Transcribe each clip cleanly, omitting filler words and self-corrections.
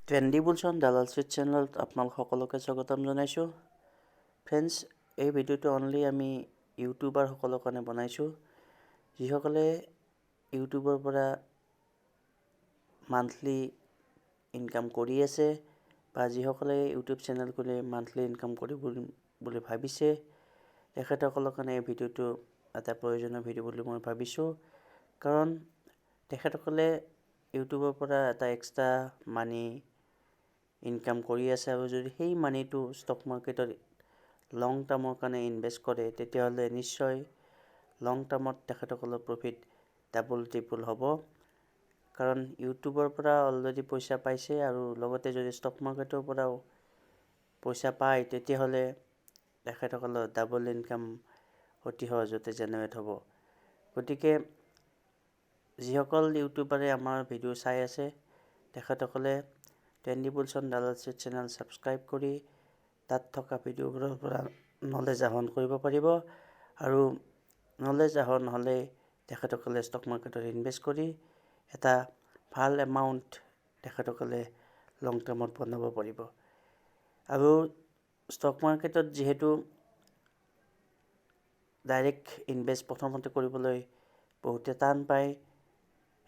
Trendy বুলছন দালাল street চেনেলত আপোনালোক সকলোকে স্বাগতম জনাইছোঁ। ফ্ৰেণ্ডছ, এই ভিডিঅ'টো অনলি আমি ইউটিউবাৰ সকলৰ কাৰণে বনাইছোঁ, যিসকলে ইউটিউবৰ পৰা মান্থলি ইনকাম কৰি আছে বা যিসকলে ইউটিউব চেনেল খুলি মান্থলি ইনকাম কৰিব বুলি ভাবিছে, তেখেতসকলৰ কাৰণে এই ভিডিঅ'টো এটা প্ৰয়োজনীয় ভিডিঅ' বুলি মই ভাবিছোঁ। কাৰণ তেখেতসকলে ইউটিউবৰ পৰা এটা এক্সট্ৰা মানি ইনকাম কৰি আছে, আৰু যদি সেই মানিটো ষ্টক মাৰ্কেটত লং টাৰ্মৰ কাৰণে ইনভেষ্ট কৰে, তেতিয়াহ'লে নিশ্চয় লং টাৰ্মত তেখেতসকলৰ প্ৰফিট ডাবল ট্ৰিপল হ'ব। কাৰণ ইউটিউবৰ পৰা অলৰেডি পইচা পাইছে, আৰু লগতে যদি ষ্টক মাৰ্কেটৰ পৰাও পইচা পায়, তেতিয়াহ'লে তেখেতসকলৰ ডাবল ইনকাম অতি সহজতে জেনেৰেট হ'ব। গতিকে যিসকল ইউটিউবাৰে আমাৰ ভিডিঅ' চাই আছে, তেখেতসকলে ট্ৰেণ্ডি বুলছন দালাল ষ্ট্ৰীট চেনেল ছাবস্ক্ৰাইব কৰি তাত থকা ভিডিঅ'বোৰৰ পৰা নলেজ আহৰণ কৰিব পাৰিব। আৰু নলেজ আহৰণ হ'লে তেখেতসকলে ষ্টক মাৰ্কেটত ইনভেষ্ট কৰি এটা ভাল এমাউণ্ট তেখেতসকলে লং টাৰ্মত বনাব পাৰিব। আৰু ষ্টক মাৰ্কেটত যিহেতু ডাইৰেক্ট ইনভেষ্ট প্ৰথমতে কৰিবলৈ বহুতে টান পায়,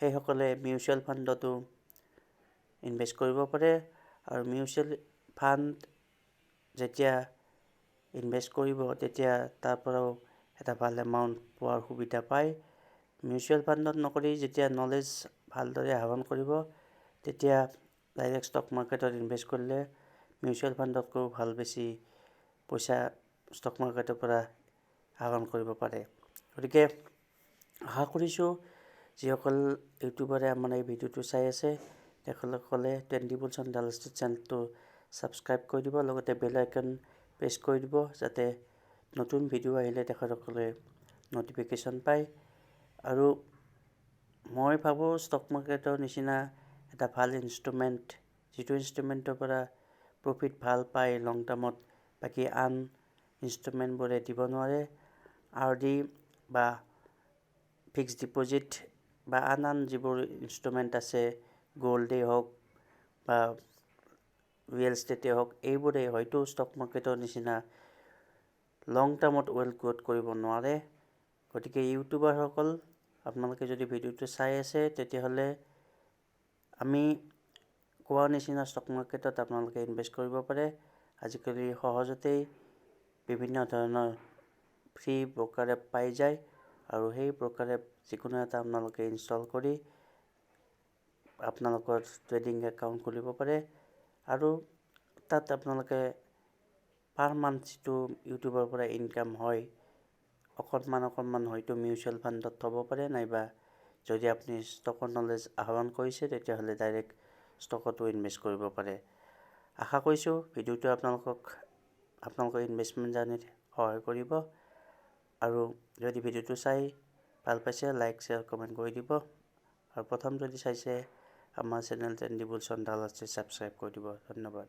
সেইসকলে মিউচুৱেল ফাণ্ডতো ইনভেষ্ট কৰিব পাৰে। আৰু মিউচুৱেল ফাণ্ড যেতিয়া ইনভেষ্ট কৰিব, তেতিয়া তাৰ পৰাও এটা ভাল এমাউণ্ট পোৱাৰ সুবিধা পায়। মিউচুৱেল ফাণ্ডত নকৰি যেতিয়া নলেজ ভালদৰে আহৰণ কৰিব, তেতিয়া ডাইৰেক্ট ষ্টক মাৰ্কেটত ইনভেষ্ট কৰিলে মিউচুৱেল ফাণ্ডতকৈও ভাল বেছি পইচা ষ্টক মাৰ্কেটৰ পৰা আহৰণ কৰিব পাৰে। গতিকে আশা কৰিছোঁ যিসকল ইউটিউবাৰে আমাৰ এই ভিডিঅ'টো চাই আছে, তেখেতসকলে ট্ৰেণ্ডি বুলছন দালাল ষ্ট্ৰীট চেনেলটো ছাবস্ক্ৰাইব কৰি দিব, লগতে বেল আইকন প্ৰেছ কৰি দিব, যাতে নতুন ভিডিঅ' আহিলে তেখেতসকলে ন'টিফিকেশ্যন পায়। আৰু মই ভাবোঁ ষ্টক মাৰ্কেটৰ নিচিনা এটা ভাল ইনষ্ট্ৰুমেণ্ট, যিটো ইনষ্ট্ৰুমেণ্টৰ পৰা প্ৰফিট ভাল পায় লং টাৰ্মত, বাকী আন ইনষ্ট্ৰুমেণ্টবোৰে দিব নোৱাৰে। RD বা ফিক্সড ডিপ'জিট বা আন যিবোৰ ইনষ্ট্ৰুমেণ্ট আছে, গ'ল্ডেই হওক বা ৰিয়েল ইষ্টেটেই হওক, এইবোৰে হয়তো ষ্টক মাৰ্কেটৰ নিচিনা লং টাৰ্মত ৱেল্থ গ্ৰ'থ কৰিব নোৱাৰে। গতিকে ইউটিউবাৰসকল, আপোনালোকে যদি ভিডিঅ'টো চাই আছে, তেতিয়াহ'লে আমি কোৱা নিচিনা ষ্টক মাৰ্কেটত আপোনালোকে ইনভেষ্ট কৰিব পাৰে। আজিকালি সহজতেই বিভিন্ন ধৰণৰ ফ্ৰী ব্ৰকাৰ এপ পাই যায়, আৰু সেই ব্ৰকাৰ এপ যিকোনো এটা আপোনালোকে ইনষ্টল কৰি আপোনালোকৰ ট্ৰেডিং একাউণ্ট খুলিব পাৰে। আৰু তাত আপোনালোকে পাৰ মান্থ যিটো ইউটিউবৰ পৰা ইনকাম হয়, অকণমান হয়তো মিউচুৱেল ফাণ্ডত থ'ব পাৰে, নাইবা যদি আপুনি ষ্টকৰ নলেজ আহৰণ কৰিছে, তেতিয়াহ'লে ডাইৰেক্ট ষ্টকতো ইনভেষ্ট কৰিব পাৰে। আশা কৰিছোঁ ভিডিঅ'টো আপোনালোকৰ ইনভেষ্টমেণ্ট জাৰ্নিত সহায় কৰিব। আৰু যদি ভিডিঅ'টো চাই ভাল পাইছে, লাইক শ্বেয়াৰ কমেণ্ট কৰি দিব। আৰু প্ৰথম যদি চাইছে আমাৰ চেনেল ট্ৰেণ্ডি বুলছন দালাল ষ্ট্ৰীট ছাবস্ক্ৰাইব কৰি দিব। ধন্যবাদ।